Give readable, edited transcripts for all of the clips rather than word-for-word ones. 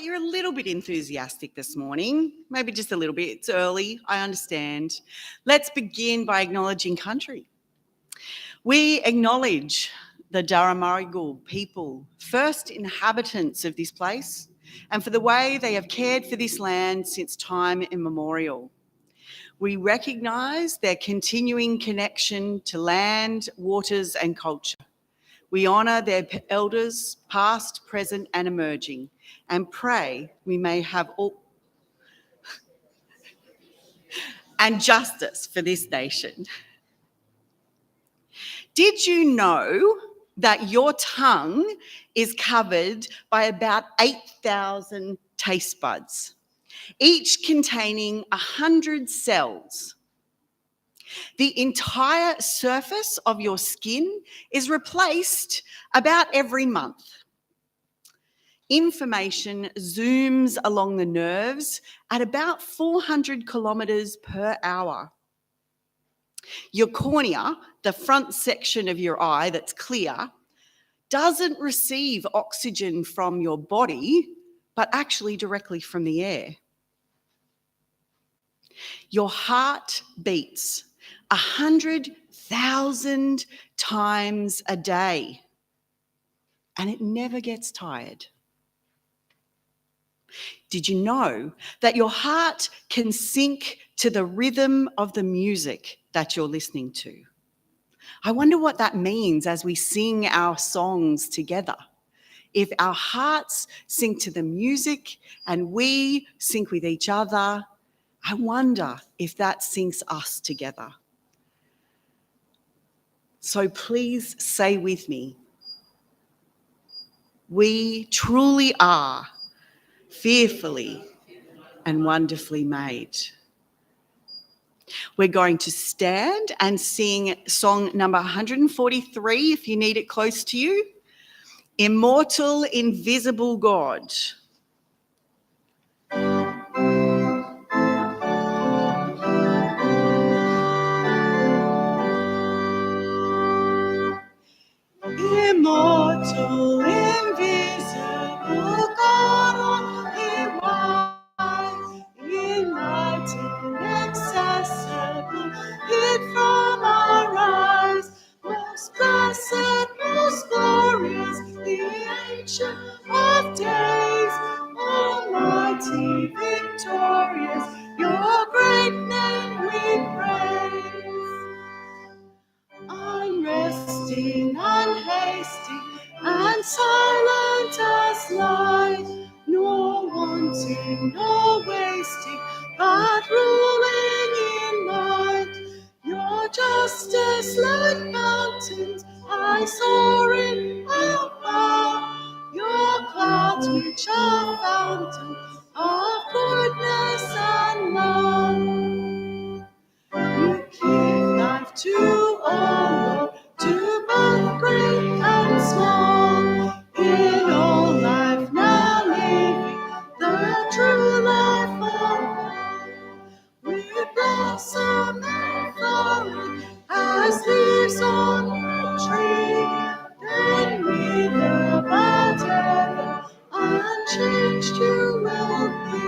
like you're a little bit enthusiastic this morning, maybe just a little bit. It's early, I understand. Let's begin by acknowledging country. We acknowledge the Gordon-Pymble people, first inhabitants of this place, and for the way they have cared for this land since time immemorial. We recognise their continuing connection to land, waters and culture. We honour their elders, past, present and emerging, and pray we may have all and justice for this nation. Did you know that your tongue is covered by about 8,000 taste buds, each containing 100 cells? The entire surface of your skin is replaced about every month. Information zooms along the nerves at about 400 kilometres per hour. Your cornea, the front section of your eye that's clear, doesn't receive oxygen from your body, but actually directly from the air. Your heart beats 100,000 times a day, and it never gets tired. Did you know that your heart can sync to the rhythm of the music that you're listening to? I wonder what that means as we sing our songs together. If our hearts sync to the music and we sync with each other, I wonder if that syncs us together. So please say with me, we truly are fearfully and wonderfully made. We're going to stand and sing song number 143, if you need it close to you. Immortal, invisible God. Immortal, invisible God, only wise, enlightened, inaccessible, hid from our eyes, most blessed, most glorious, the Ancient of Days, almighty, victorious, your great name we praise. Unresting, unhasting, and silent as light, nor wanting, nor wasting, but ruling in might. Your justice like mountains, high soaring above, your clouds which are fountains of goodness and love. You give life to all, to both great and small. In all life now living, the true life of God. We blossom and flourish as leaves on the tree. Then wither but ever, unchanged you will be.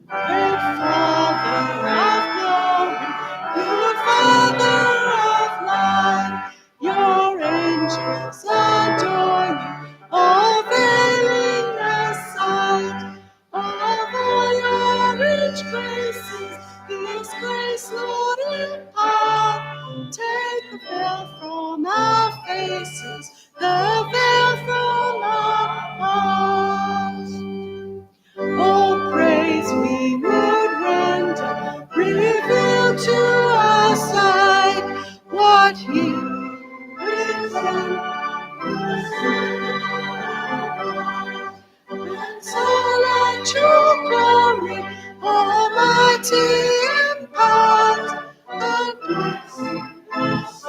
Great Father of glory, good Father of light, your angels adore you, all veiling their sight. Of all your rich graces, this grace, Lord, impart. Take the veil from our faces, the veil from our hearts. All praise we would render, reveal to our sight what He is in and so like true glory, almighty impart, and blessing us.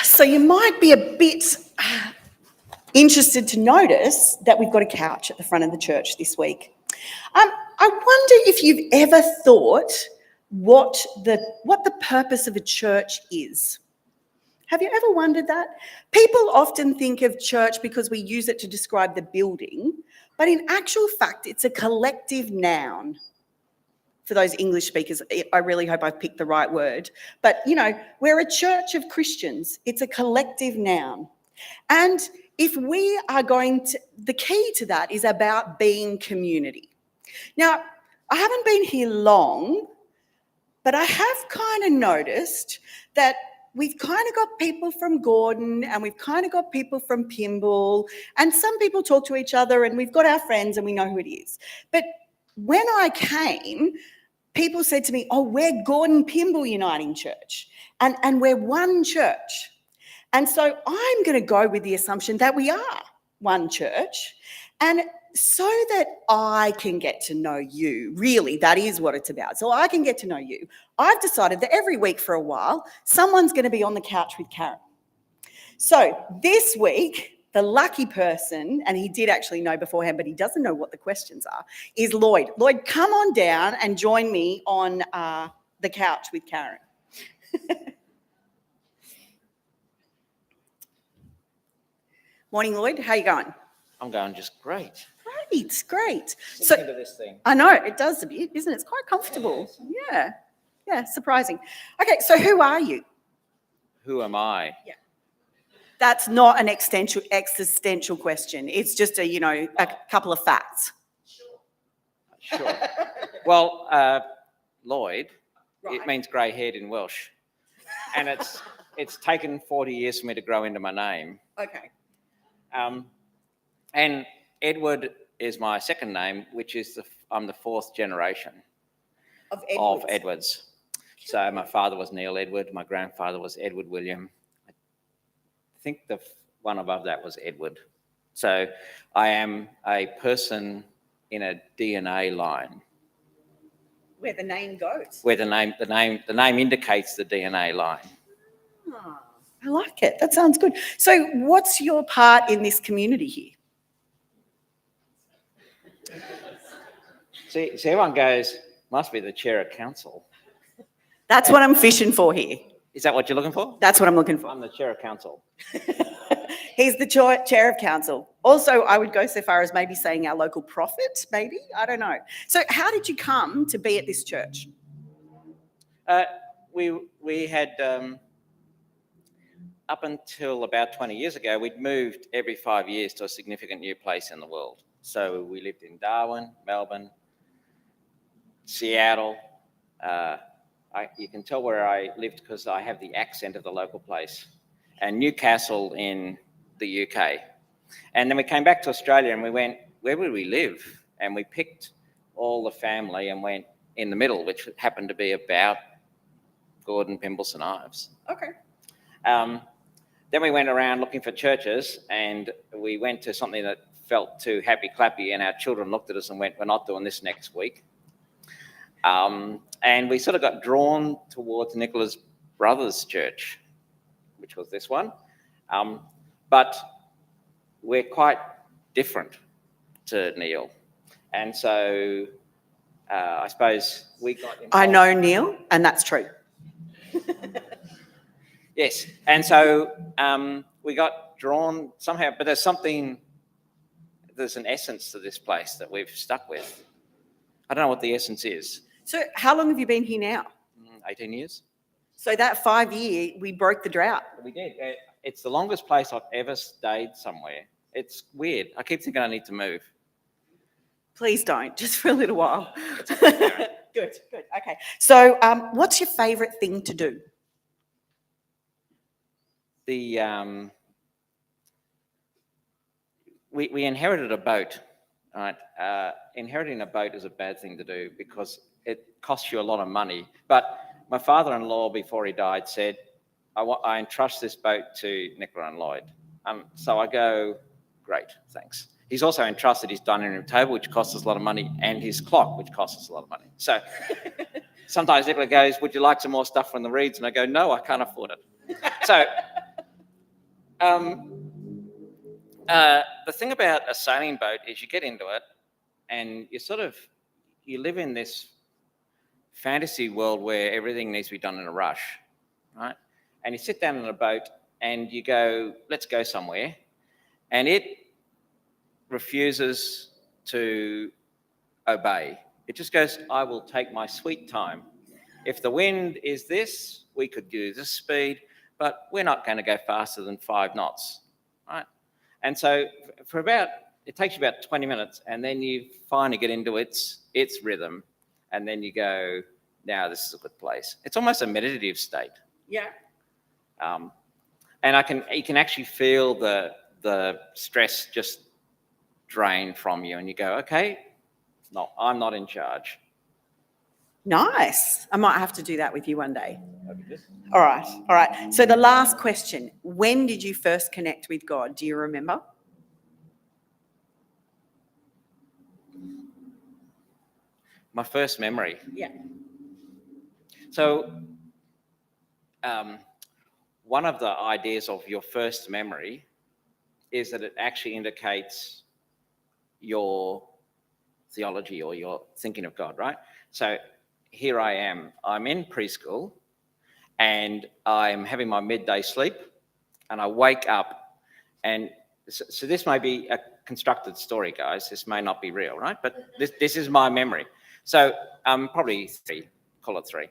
So you might be a bit interested to notice that we've got a couch at the front of the church this week. I wonder if you've ever thought what the purpose of a church is. Have you ever wondered that? People often think of church because we use it to describe the building, but in actual fact, it's a collective noun. For those English speakers, I really hope I've picked the right word. But, we're a church of Christians. It's a collective noun. And if we are the key to that is about being community. Now, I haven't been here long, but I have kind of noticed that we've kind of got people from Gordon and we've kind of got people from Pymble, and some people talk to each other and we've got our friends and we know who it is. But when I came, people said to me, we're Gordon-Pymble Uniting Church and we're one church. And so I'm going to go with the assumption that we are one church. And so that I can get to know you, really, that is what it's about. So I can get to know you. I've decided that every week for a while, someone's going to be on the couch with Karen. So this week, the lucky person, and he did actually know beforehand, but he doesn't know what the questions are, is Lloyd. Lloyd, come on down and join me on the couch with Karen. Morning, Lloyd. How you going? I'm going just great. Great. So into this thing. I know, it does a bit, isn't it? It's quite comfortable. Yeah, surprising. Okay, so who are you? Who am I? Yeah. That's not an existential question. It's just a couple of facts. Sure. Well, Lloyd, right. It means grey-haired in Welsh. And it's taken 40 years for me to grow into my name. Okay. And Edward is my second name, which is I'm the fourth generation of Edwards. So my father was Neil Edward, my grandfather was Edward William. I think the one above that was Edward. So I am a person in a DNA line. Where the name goes. Where the name indicates the DNA line. Oh, I like it. That sounds good. So what's your part in this community here? See, everyone goes, must be the chair of council. That's what I'm fishing for here. Is that what you're looking for? That's what I'm looking for. I'm the chair of council. He's the chair of council. Also, I would go so far as maybe saying our local prophet, maybe. I don't know. So how did you come to be at this church? We had, up until about 20 years ago, we'd moved every 5 years to a significant new place in the world. So we lived in Darwin, Melbourne, Seattle. You can tell where I lived because I have the accent of the local place. And Newcastle in the UK. And then we came back to Australia and we went, where would we live? And we picked all the family and went in the middle, which happened to be about Gordon-Pymble St Ives. Okay. Then we went around looking for churches and we went to something that felt too happy-clappy and our children looked at us and went, we're not doing this next week. And we sort of got drawn towards Nicola's brother's church, which was this one. But we're quite different to Neil. And so I suppose we got involved. I know Neil, and that's true. Yes. And so we got drawn somehow, but there's an essence to this place that we've stuck with. I don't know what the essence is. So how long have you been here now? 18 years. So that 5 year, we broke the drought. We did. It's the longest place I've ever stayed somewhere. It's weird. I keep thinking I need to move. Please don't, just for a little while. Good. Okay. So what's your favourite thing to do? We inherited a boat. Right? Inheriting a boat is a bad thing to do because it costs you a lot of money. But my father-in-law, before he died, said, I entrust this boat to Nicola and Lloyd. So I go, great, thanks. He's also entrusted his dining room table, which costs us a lot of money, and his clock, which costs us a lot of money. So sometimes Nicola goes, would you like some more stuff from the Reeds? And I go, no, I can't afford it. So The thing about a sailing boat is you get into it and you live in this fantasy world where everything needs to be done in a rush, right? And you sit down in a boat and you go, let's go somewhere. And it refuses to obey. It just goes, I will take my sweet time. If the wind is this, we could do this speed, but we're not going to go faster than 5 knots, right? And so it takes you about 20 minutes, and then you finally get into its rhythm, and then you go, now this is a good place. It's almost a meditative state. Yeah. And you can actually feel the stress just drain from you, and you go, okay, no, I'm not in charge. Nice. I might have to do that with you one day. All right. So the last question, when did you first connect with God? Do you remember? My first memory. Yeah. So one of the ideas of your first memory is that it actually indicates your theology or your thinking of God, right? So here I am. I'm in preschool and I'm having my midday sleep and I wake up, and so this may be a constructed story, guys. This may not be real, right? But this is my memory. So probably 3, call it 3.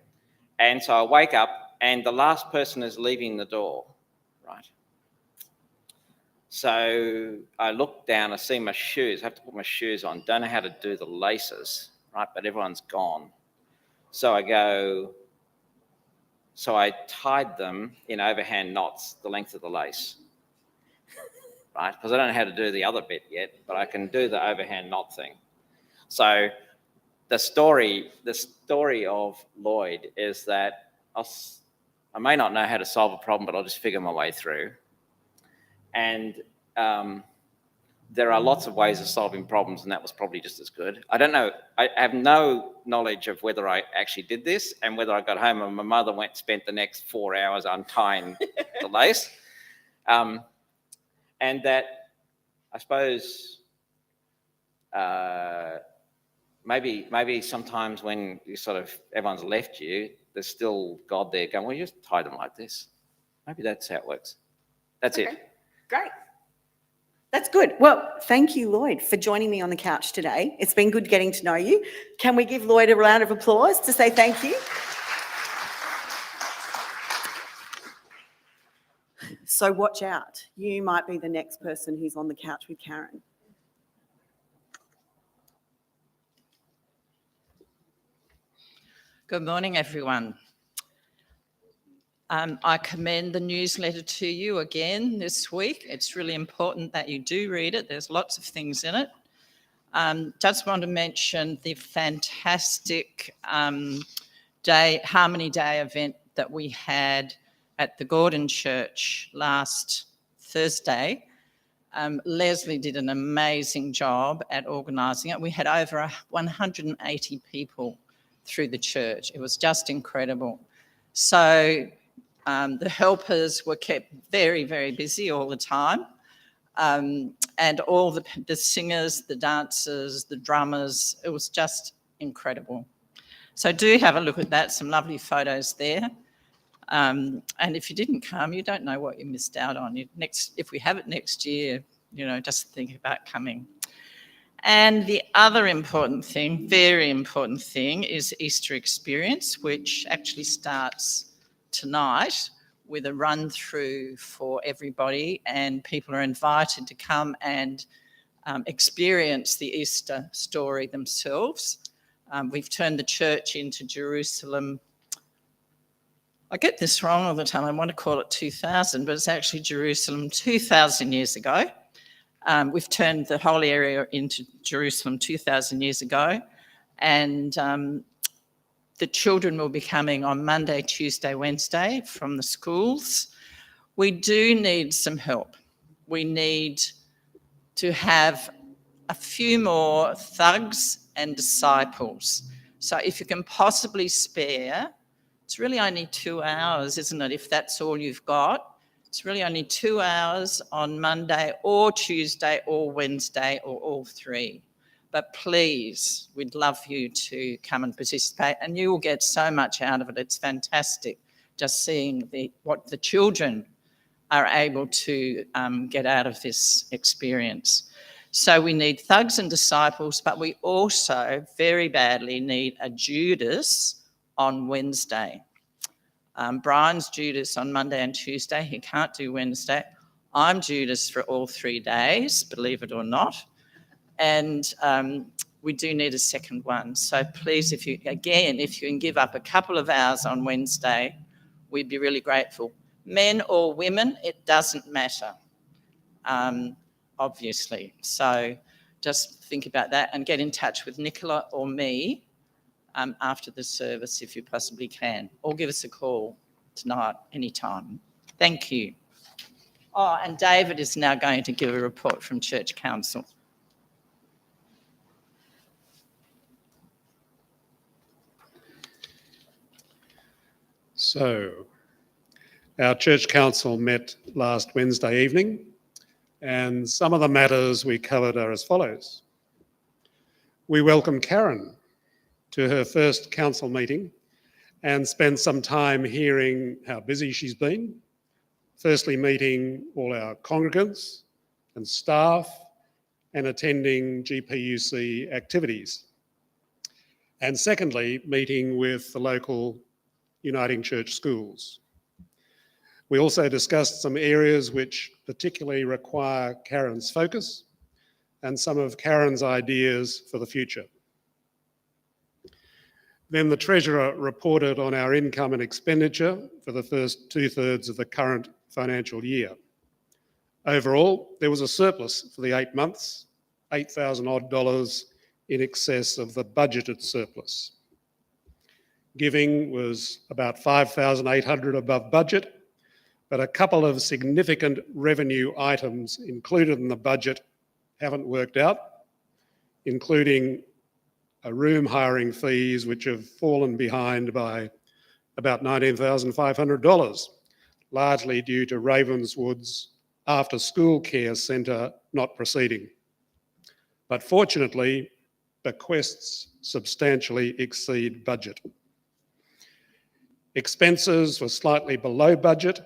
And so I wake up and the last person is leaving the door, right? So I look down, I see my shoes, I have to put my shoes on, don't know how to do the laces, right? But everyone's gone. So I tied them in overhand knots, the length of the lace, right? Because I don't know how to do the other bit yet, but I can do the overhand knot thing. So the story of Lloyd is that I may not know how to solve a problem, but I'll just figure my way through. And there are lots of ways of solving problems, and that was probably just as good. I don't know. I have no knowledge of whether I actually did this and whether I got home and my mother spent the next 4 hours untying the lace. And that, I suppose, maybe sometimes when everyone's left you, there's still God there going, well, you just tie them like this. Maybe that's how it works. That's Okay. it. Great. That's good. Well, thank you, Lloyd, for joining me on the couch today. It's been good getting to know you. Can we give Lloyd a round of applause to say thank you? So watch out. You might be the next person who's on the couch with Karen. Good morning, everyone. I commend the newsletter to you again this week. It's really important that you do read it. There's lots of things in it. Just want to mention the fantastic Harmony Day event that we had at the Gordon Church last Thursday. Leslie did an amazing job at organising it. We had over 180 people through the church. It was just incredible. So the helpers were kept very, very busy all the time. And all the singers, the dancers, the drummers, it was just incredible. So do have a look at that, some lovely photos there. And if you didn't come, you don't know what you missed out on. If we have it next year, just think about coming. And the other important thing, very important thing, is Easter Experience, which actually starts tonight with a run through for everybody, and people are invited to come and experience the Easter story themselves. We've turned the church into Jerusalem. I get this wrong all the time. I want to call it 2000, but it's actually Jerusalem 2,000 years ago. We've turned the whole area into Jerusalem 2,000 years ago, and the children will be coming on Monday, Tuesday, Wednesday from the schools. We do need some help. We need to have a few more thugs and disciples. So if you can possibly spare, it's really only 2 hours, isn't it, if that's all you've got, It's really only 2 hours on Monday or Tuesday or Wednesday or all three. But please, we'd love you to come and participate, and you will get so much out of it. It's fantastic just seeing what the children are able to get out of this experience. So we need thugs and disciples, but we also very badly need a Judas on Wednesday. Brian's Judas on Monday and Tuesday. He can't do Wednesday. I'm Judas for all 3 days, believe it or not. And we do need a second one. So please, if you can give up a couple of hours on Wednesday, we'd be really grateful. Men or women, it doesn't matter, obviously. So just think about that and get in touch with Nicola or me after the service if you possibly can, or give us a call tonight, anytime. Thank you. Oh, and David is now going to give a report from Church Council. So, our Church Council met last Wednesday evening, and some of the matters we covered are as follows. We welcome Karen to her first council meeting and spent some time hearing how busy she's been, firstly meeting all our congregants and staff and attending GPUC activities, and secondly meeting with the local Uniting Church schools. We also discussed some areas which particularly require Karen's focus and some of Karen's ideas for the future. Then the Treasurer reported on our income and expenditure for the first 2/3 of the current financial year. Overall, there was a surplus for the 8 months, $8,000 odd in excess of the budgeted surplus. Giving was about $5,800 above budget, but a couple of significant revenue items included in the budget haven't worked out, including room hiring fees, which have fallen behind by about $19,500, largely due to Ravenswood's after-school care centre not proceeding. But fortunately, bequests substantially exceed budget. Expenses were slightly below budget,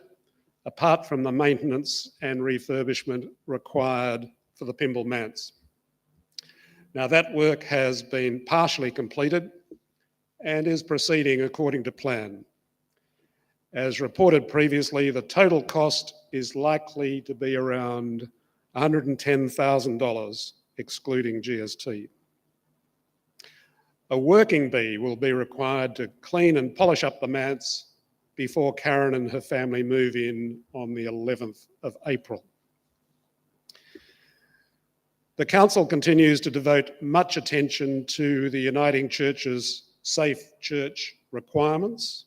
apart from the maintenance and refurbishment required for the Pymble Manse. Now that work has been partially completed and is proceeding according to plan. As reported previously, the total cost is likely to be around $110,000, excluding GST. A working bee will be required to clean and polish up the manse before Karen and her family move in on the 11th of April. The Council continues to devote much attention to the Uniting Church's safe church requirements,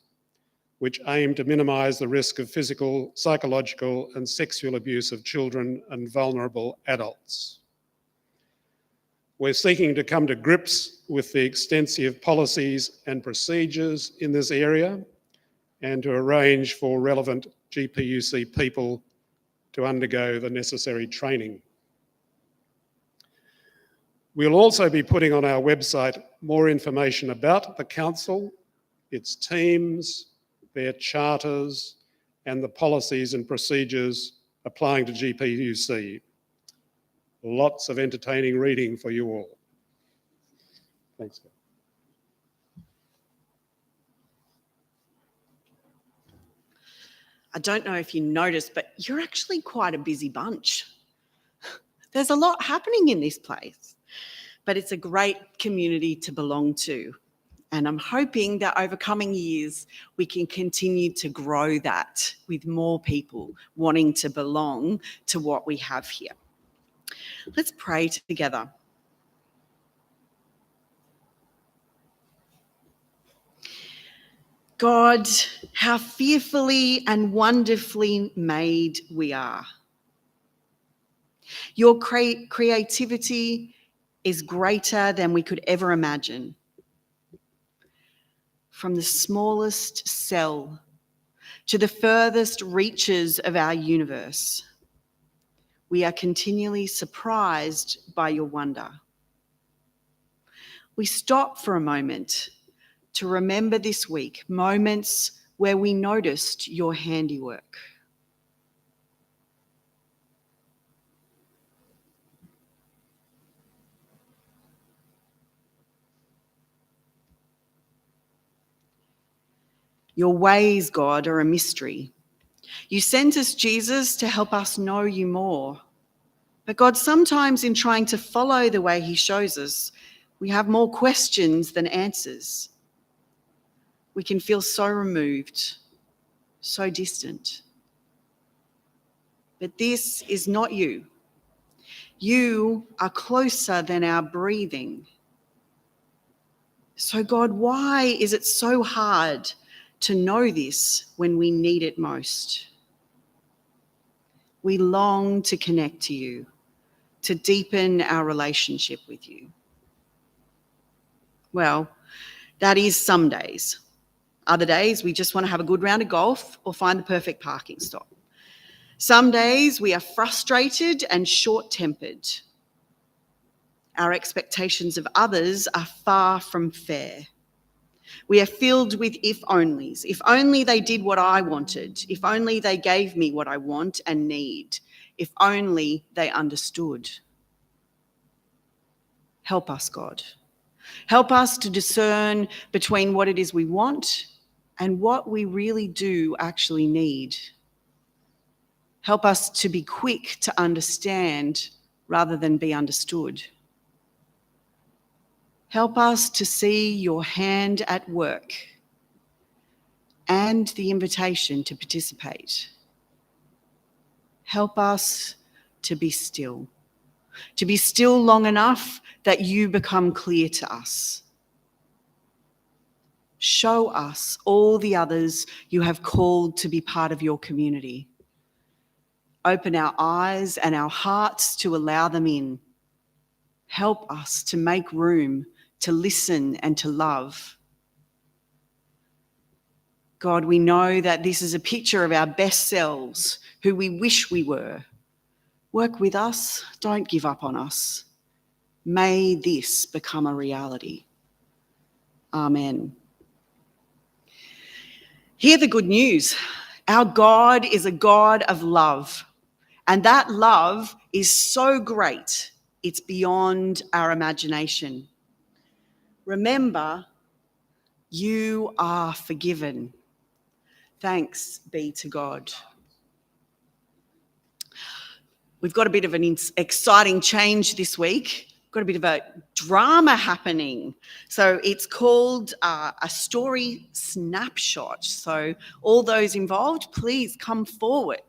which aim to minimise the risk of physical, psychological and sexual abuse of children and vulnerable adults. We're seeking to come to grips with the extensive policies and procedures in this area and to arrange for relevant GPUC people to undergo the necessary training. We'll also be putting on our website more information about the Council, its teams, their charters, and the policies and procedures applying to GPUC. Lots of entertaining reading for you all. Thanks. I don't know if you noticed, but you're actually quite a busy bunch. There's a lot happening in this place, but it's a great community to belong to. And I'm hoping that over coming years, we can continue to grow that with more people wanting to belong to what we have here. Let's pray together. God, how fearfully and wonderfully made we are. Your creativity is greater than we could ever imagine. From the smallest cell to the furthest reaches of our universe. We are continually surprised by your wonder. We stop for a moment to remember this week moments where we noticed your handiwork. Your ways, God, are a mystery. You sent us, Jesus, to help us know you more. But God, sometimes in trying to follow the way he shows us, we have more questions than answers. We can feel so removed, so distant. But this is not you. You are closer than our breathing. So God, why is it so hard to know this when we need it most? We long to connect to you, to deepen our relationship with you. Well, that is some days. Other days, we just want to have a good round of golf or find the perfect parking stop. Some days, we are frustrated and short-tempered. Our expectations of others are far from fair. We are filled with if-onlys. If only they did what I wanted. If only they gave me what I want and need. If only they understood. Help us, God. Help us to discern between what it is we want and what we really do actually need. Help us to be quick to understand rather than be understood. Help us to see your hand at work and the invitation to participate. Help us to be still long enough that you become clear to us. Show us all the others you have called to be part of your community. Open our eyes and our hearts to allow them in. Help us to make room to listen and to love. God, we know that this is a picture of our best selves, who we wish we were. Work with us, don't give up on us. May this become a reality. Amen. Hear the good news. Our God is a God of love, and that love is so great, it's beyond our imagination. Remember, you are forgiven. Thanks be to God. We've got a bit of an exciting change this week. Got a bit of a drama happening. So it's called a story snapshot. So all those involved, please come forward.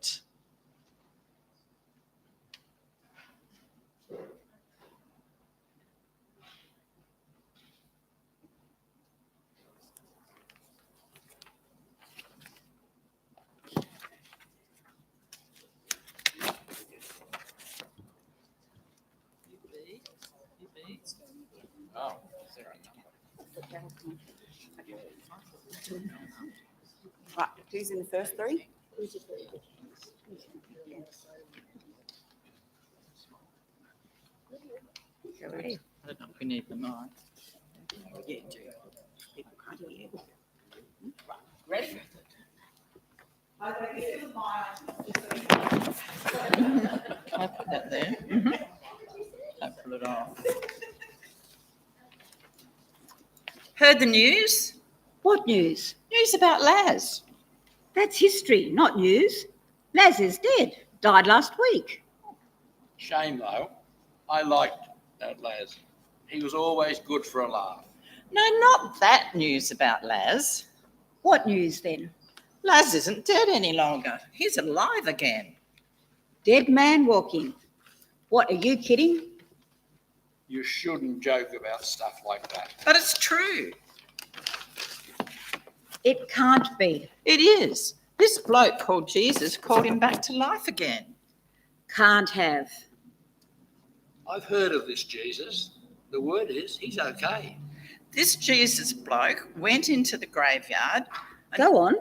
Oh, is there a number? Right, who's in the first three? I don't know if we need the mic. Yeah, do. People can't hear. Right, ready? Can I put that there? Don't pull it off. Heard the news? What news? News about Laz. That's history, not news. Laz is dead. Died last week. Shame though. I liked that Laz. He was always good for a laugh. No, not that news about Laz. What news then? Laz isn't dead any longer. He's alive again. Dead man walking. What, are you kidding? You shouldn't joke about stuff like that. But it's true. It can't be. It is. This bloke called Jesus called him back to life again. Can't have. I've heard of this Jesus. The word is he's okay. This Jesus bloke went into the graveyard. Go on.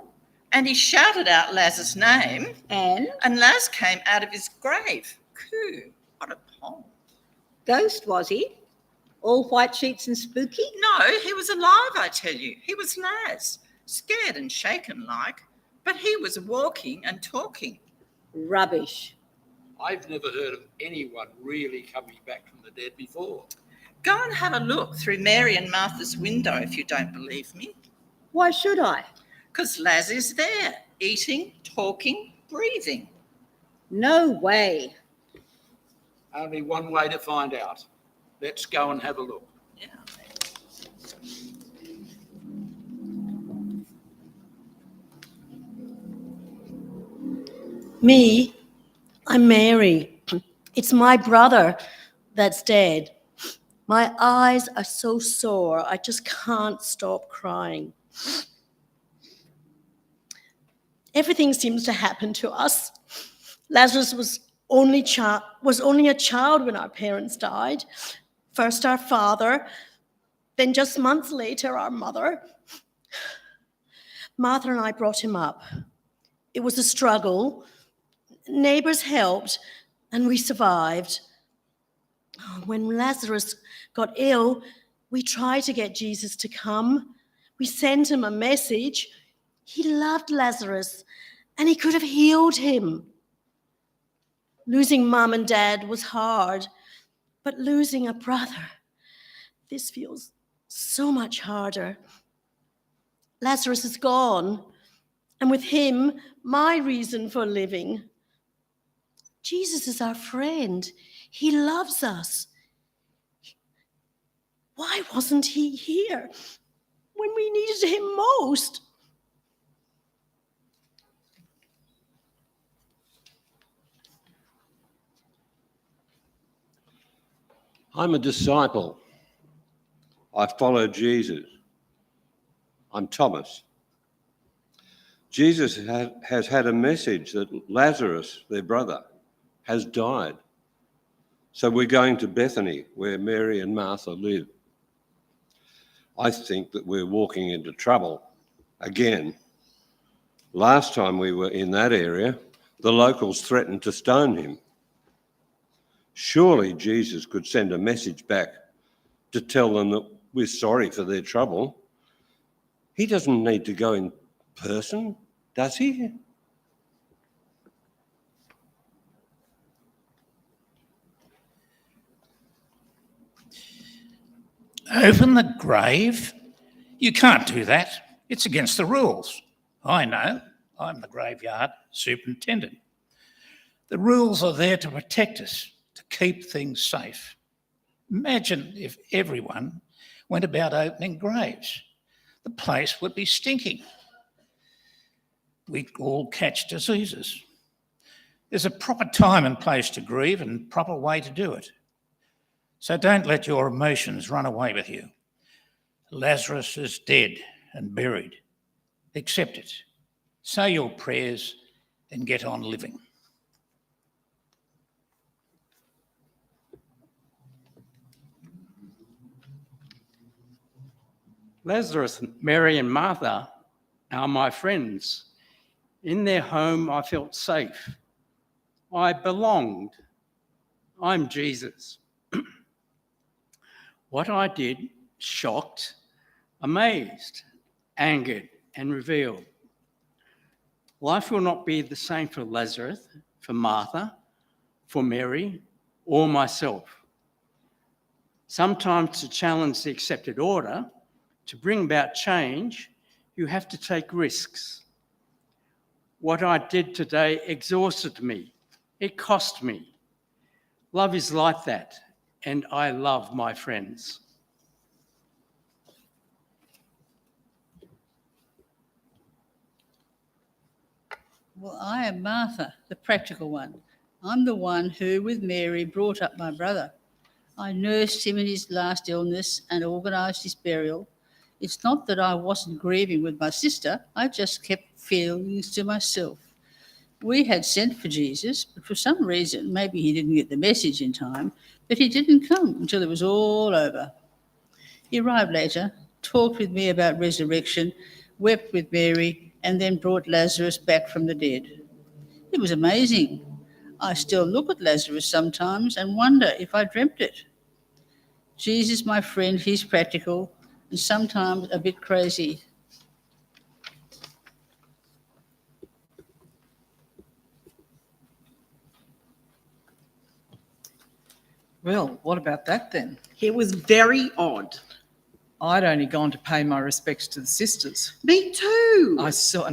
And he shouted out Lazarus' name, And and Laz came out of his grave. Coo, what a poem. ghost, was he? All white sheets and spooky? No, he was alive, I tell you. He was Laz, scared and shaken like, but he was walking and talking. Rubbish. I've never heard of anyone really coming back from the dead before. Go and have a look through Mary and Martha's window if you don't believe me. Why should I? Because Laz is there, eating, talking, breathing. No way. Only one way to find out. Let's go and have a look. Yeah. Me, I'm Mary. It's my brother that's dead. My eyes are so sore, I just can't stop crying. Everything seems to happen to us. Lazarus was only a child when our parents died. First our father, then just months later our mother. Martha and I brought him up. It was a struggle. Neighbors helped, and we survived. When Lazarus got ill, we tried to get Jesus to come. We sent him a message. He loved Lazarus, and he could have healed him. Losing Mum and Dad was hard, but losing a brother, this feels so much harder. Lazarus is gone, and with him, my reason for living. Jesus is our friend. He loves us. Why wasn't he here when we needed him most? I'm a disciple. I follow Jesus. I'm Thomas. Jesus has had a message that Lazarus, their brother, has died. So we're going to Bethany, where Mary and Martha live. I think that we're walking into trouble again. Last time we were in that area, the locals threatened to stone him. Surely Jesus could send a message back to tell them that we're sorry for their trouble. He doesn't need to go in person, does he? Open the grave? You can't do that. It's against the rules. I know. I'm the graveyard superintendent. The rules are there to protect us, to keep things safe. Imagine if everyone went about opening graves. The place would be stinking. We'd all catch diseases. There's a proper time and place to grieve and proper way to do it. So don't let your emotions run away with you. Lazarus is dead and buried. Accept it. Say your prayers and get on living. Lazarus, Mary and Martha are my friends. In their home, I felt safe. I belonged. I'm Jesus. What I did shocked, amazed, angered, and revealed. Life will not be the same for Lazarus, for Martha, for Mary, or myself. Sometimes to challenge the accepted order, to bring about change, you have to take risks. What I did today exhausted me. It cost me. Love is like that, and I love my friends. Well, I am Martha, the practical one. I'm the one who, with Mary, brought up my brother. I nursed him in his last illness and organised his burial. It's not that I wasn't grieving with my sister, I just kept feelings to myself. We had sent for Jesus, but for some reason, maybe he didn't get the message in time, but he didn't come until it was all over. He arrived later, talked with me about resurrection, wept with Mary, and then brought Lazarus back from the dead. It was amazing. I still look at Lazarus sometimes and wonder if I dreamt it. Jesus, my friend, he's practical and sometimes a bit crazy. Well, what about that then? It was very odd. I'd only gone to pay my respects to the sisters. Me too. I saw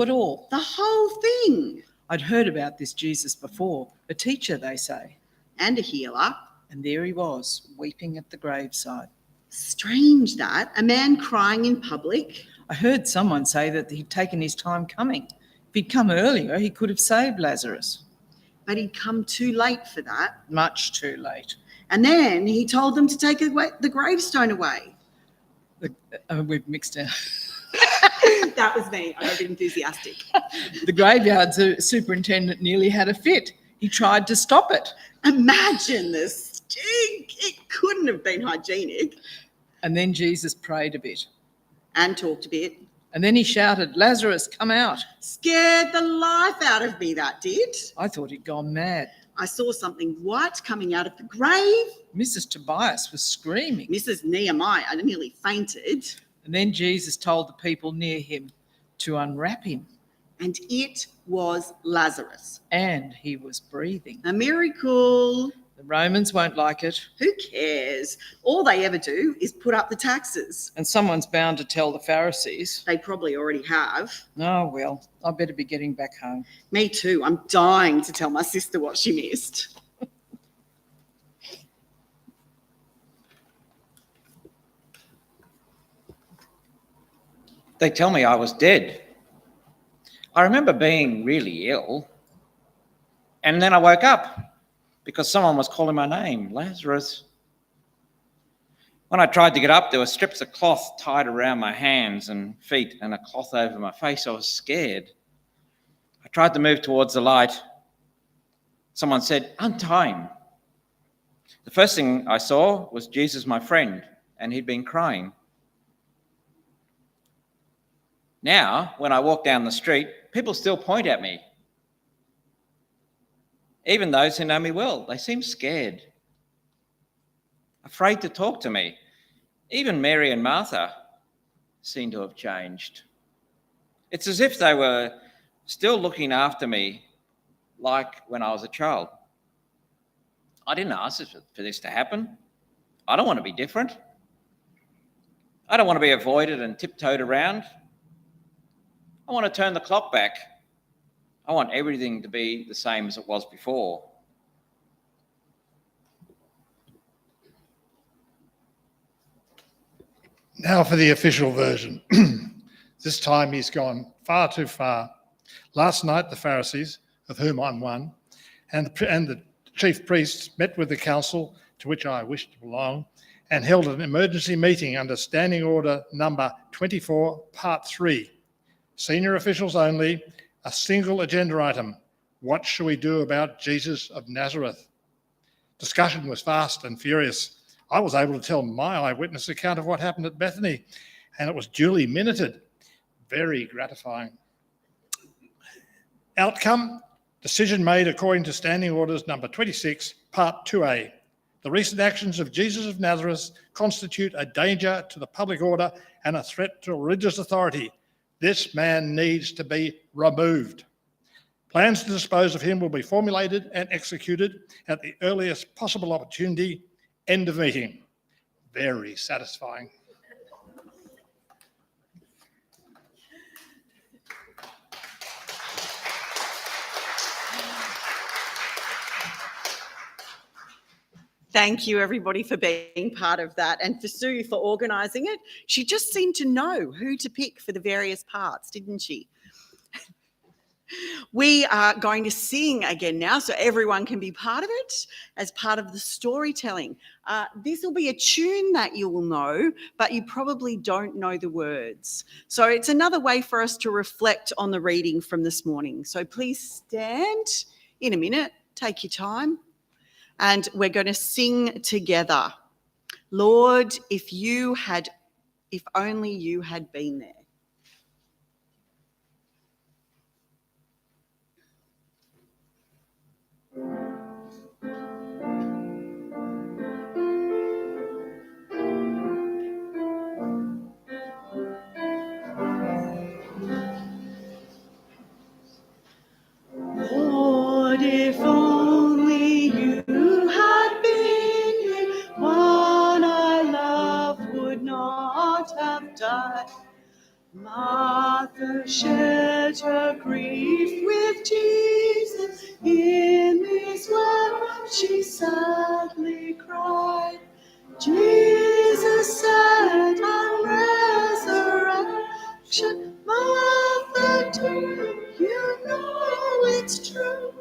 it all. The whole thing. I'd heard about this Jesus before, a teacher, they say. And a healer. And there he was, weeping at the graveside. Strange that. A man crying in public. I heard someone say that he'd taken his time coming. If he'd come earlier, he could have saved Lazarus. But he'd come too late for that. Much too late. And then he told them to take the gravestone away. We've mixed it. That was me. I got a bit enthusiastic. The graveyard superintendent nearly had a fit. He tried to stop it. Imagine the stink. It couldn't have been hygienic. And then Jesus prayed a bit. And talked a bit. And then he shouted, "Lazarus, come out." Scared the life out of me, that did. I thought he'd gone mad. I saw something white coming out of the grave. Mrs. Tobias was screaming. Mrs. Nehemiah nearly fainted. And then Jesus told the people near him to unwrap him. And it was Lazarus. And he was breathing. A miracle. The Romans won't like it. Who cares? All they ever do is put up the taxes. And someone's bound to tell the Pharisees. They probably already have. Oh, well, I better be getting back home. Me too. I'm dying to tell my sister what she missed. They tell me I was dead. I remember being really ill. And then I woke up because someone was calling my name, Lazarus. When I tried to get up, there were strips of cloth tied around my hands and feet and a cloth over my face. I was scared. I tried to move towards the light. Someone said, "Untie him." The first thing I saw was Jesus, my friend, and he'd been crying. Now, when I walk down the street, people still point at me. Even those who know me well, they seem scared, afraid to talk to me. Even Mary and Martha seem to have changed. It's as if they were still looking after me like when I was a child. I didn't ask for this to happen. I don't want to be different. I don't want to be avoided and tiptoed around. I want to turn the clock back. I want everything to be the same as it was before. Now for the official version. This time he's gone far too far. Last night, the Pharisees, of whom I'm one, and the chief priests met with the council, to which I wish to belong, and held an emergency meeting under Standing Order number 24, Part 3. Senior officials only, a single agenda item. What shall we do about Jesus of Nazareth? Discussion was fast and furious. I was able to tell my eyewitness account of what happened at Bethany, and it was duly minuted. Very gratifying. Outcome, decision made according to Standing Orders number 26, Part 2A. The recent actions of Jesus of Nazareth constitute a danger to the public order and a threat to religious authority. This man needs to be removed. Plans to dispose of him will be formulated and executed at the earliest possible opportunity. End of meeting. Very satisfying. Thank you, everybody, for being part of that, and for Sue for organising it. She just seemed to know who to pick for the various parts, didn't she? We are going to sing again now, so everyone can be part of it as part of the storytelling. This will be a tune that you will know, but you probably don't know the words. So it's another way for us to reflect on the reading from this morning. So please stand in a minute, take your time. And we're going to sing together. Lord, if only you had been there. Martha shared her grief with Jesus. In this way she sadly cried. Jesus said on resurrection, Martha, do you know it's true?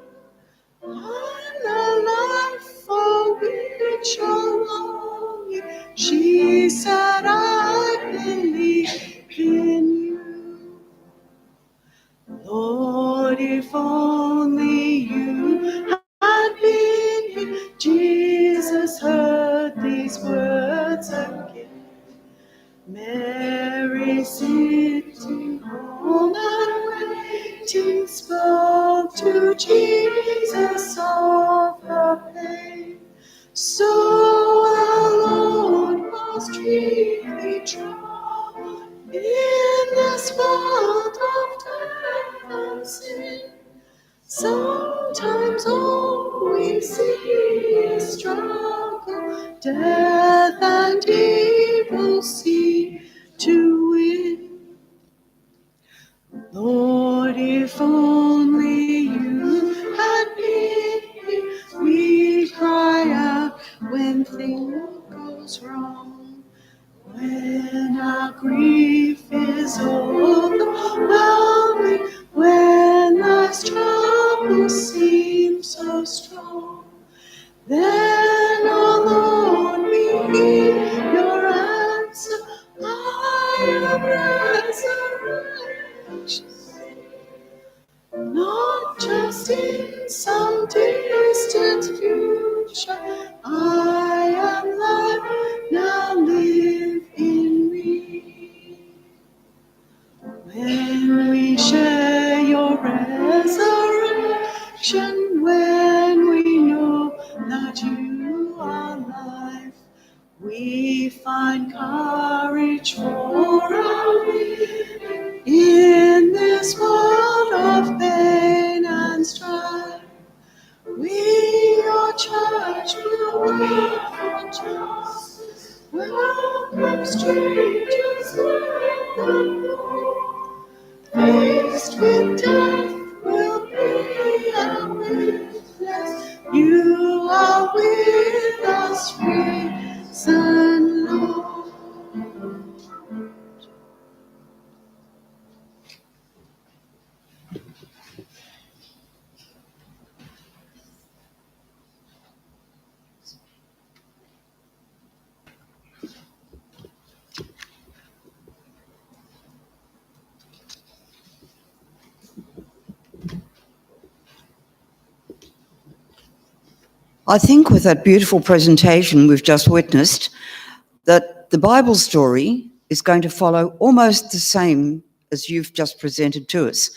I'm the life for which you're longing. She said, I believe in you. Lord, if only you had been here. Jesus heard these words again. Mary sitting home and waiting spoke to Jesus of her pain. So our Lord was deeply troubled in this world of death and sin. Sometimes all we see is struggle, death and evil seem to win. Lord, if only you had been here, we cry out when things goes wrong. When our grief is overwhelming, when life's troubles seem so strong, then, oh Lord, we hear your answer. I am resurrection. Not just in some distant future, I am life, now live in me. When we share your resurrection, when we know that you are life, we find courage for our living in this world of pain and strife. We, your church, will wait for justice, welcome strangers with the Lord. Faced with death, will be a witness. You are with us, risen Lord. I think with that beautiful presentation we've just witnessed, that the Bible story is going to follow almost the same as you've just presented to us.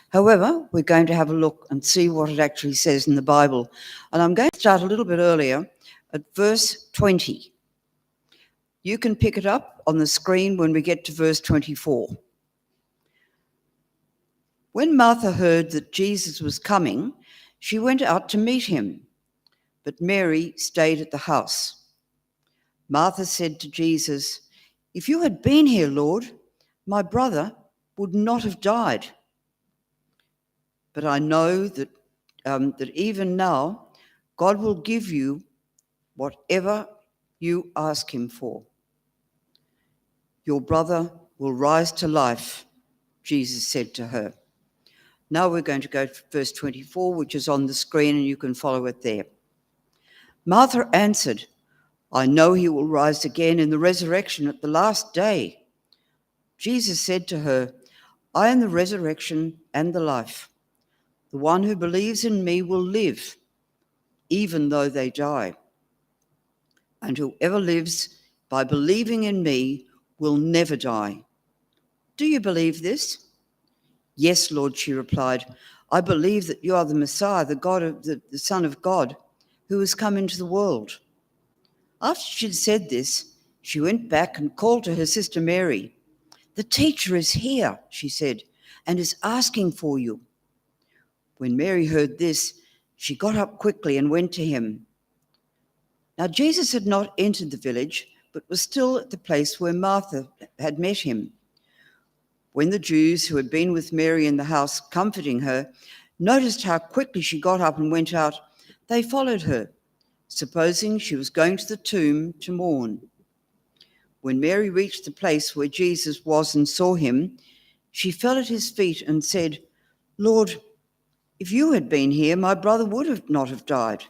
However, we're going to have a look and see what it actually says in the Bible. And I'm going to start a little bit earlier at verse 20. You can pick it up on the screen when we get to verse 24. When Martha heard that Jesus was coming, she went out to meet him, but Mary stayed at the house. Martha said to Jesus, "If you had been here, Lord, my brother would not have died. But I know that even now God will give you whatever you ask him for. Your brother will rise to life," Jesus said to her. Now we're going to go to verse 24, which is on the screen, and you can follow it there. Martha answered, "I know he will rise again in the resurrection at the last day." Jesus said to her, "I am the resurrection and the life. The one who believes in me will live, even though they die. And whoever lives by believing in me will never die. Do you believe this?" "Yes, Lord," she replied. "I believe that you are the Messiah, the Son of God, who has come into the world." After she'd said this, she went back and called to her sister Mary. "The teacher is here," she said, "and is asking for you." When Mary heard this, she got up quickly and went to him. Now Jesus had not entered the village, but was still at the place where Martha had met him. When the Jews who had been with Mary in the house comforting her noticed how quickly she got up and went out, they followed her, supposing she was going to the tomb to mourn. When Mary reached the place where Jesus was and saw him, she fell at his feet and said, "Lord, if you had been here, my brother would not have died."